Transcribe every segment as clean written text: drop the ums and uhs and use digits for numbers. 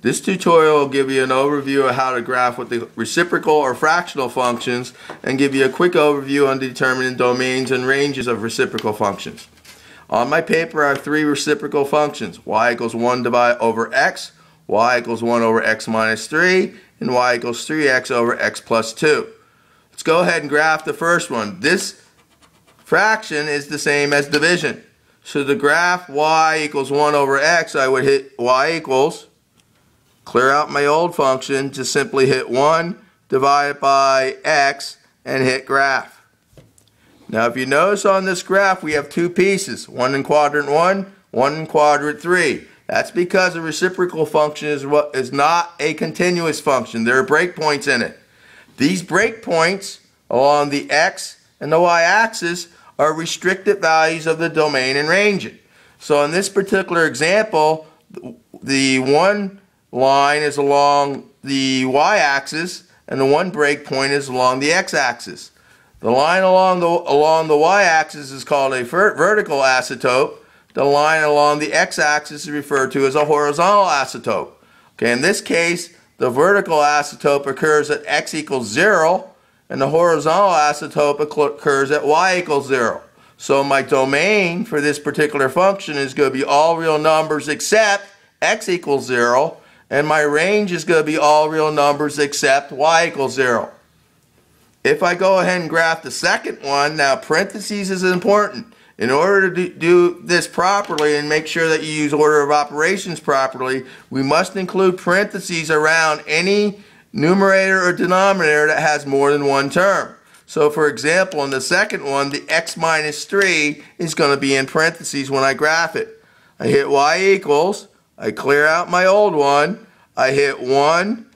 This tutorial will give you an overview of how to graph with the reciprocal or fractional functions and give you a quick overview on determining domains and ranges of reciprocal functions. On my paper I have three reciprocal functions: y equals 1 divided over x, y equals 1 over x minus 3, and y equals 3x over x plus 2. Let's go ahead and graph the first one. This fraction is the same as division. So to graph y equals 1 over x, I would hit y equals, clear out my old function, just simply hit 1 divided by x and hit graph. Now if you notice on this graph we have two pieces, one in quadrant 1, one in quadrant 3. That's because a reciprocal function is not a continuous function. There are breakpoints in it. These breakpoints along the x and the y axis are restricted values of the domain and range. So in this particular example, the one line is along the y-axis and the one breakpoint is along the x-axis. The line along the y-axis is called a vertical asymptote. The line along the x-axis is referred to as a horizontal asymptote. Okay, in this case, the vertical asymptote occurs at x equals 0 and the horizontal asymptote occurs at y equals 0. So my domain for this particular function is going to be all real numbers except x equals 0. And my range is going to be all real numbers except y equals 0. If I go ahead and graph the second one, now parentheses is important. In order to do this properly and make sure that you use order of operations properly, we must include parentheses around any numerator or denominator that has more than one term. So for example, in the second one, the x minus 3 is going to be in parentheses when I graph it. I hit y equals, I clear out my old one, I hit 1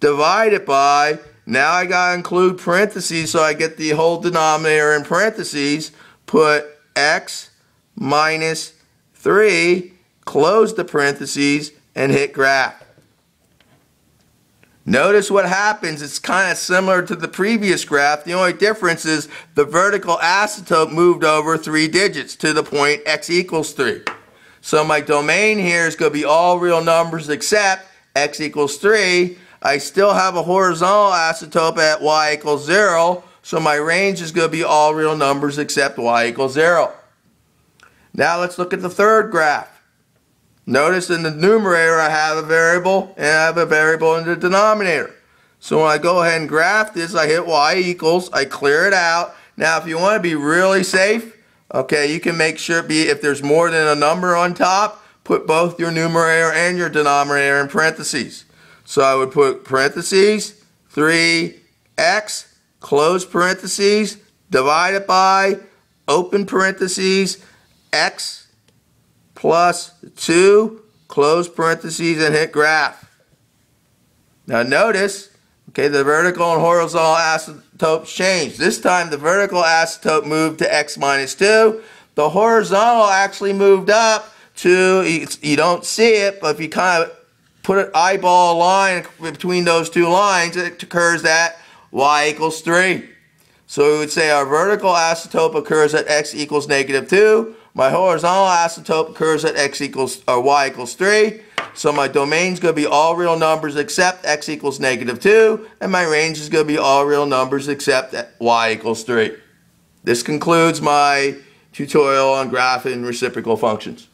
divided by, now I got to include parentheses so I get the whole denominator in parentheses, put x minus 3, close the parentheses, and hit graph. Notice what happens. It's kind of similar to the previous graph. The only difference is the vertical asymptote moved over 3 digits to the point x equals 3. So my domain here is going to be all real numbers except x equals 3. I still have a horizontal asymptote at y equals 0. So my range is going to be all real numbers except y equals 0. Now let's look at the third graph. Notice in the numerator I have a variable and I have a variable in the denominator. So when I go ahead and graph this, I hit y equals, I clear it out. Now if you want to be really safe, okay, you can make sure if there's more than a number on top, put both your numerator and your denominator in parentheses. So I would put parentheses, 3x, close parentheses, divided by, open parentheses, x plus 2, close parentheses, and hit graph. Now notice, okay, the vertical and horizontal asymptotes changed. This time the vertical asymptote moved to x minus 2. The horizontal actually moved up to, you don't see it, but if you kind of put an eyeball line between those two lines, it occurs at y equals 3. So we would say our vertical asymptote occurs at x equals negative 2. My horizontal asymptote occurs at y equals 3. So my domain is going to be all real numbers except x equals negative 2. And my range is going to be all real numbers except y equals 3. This concludes my tutorial on graphing reciprocal functions.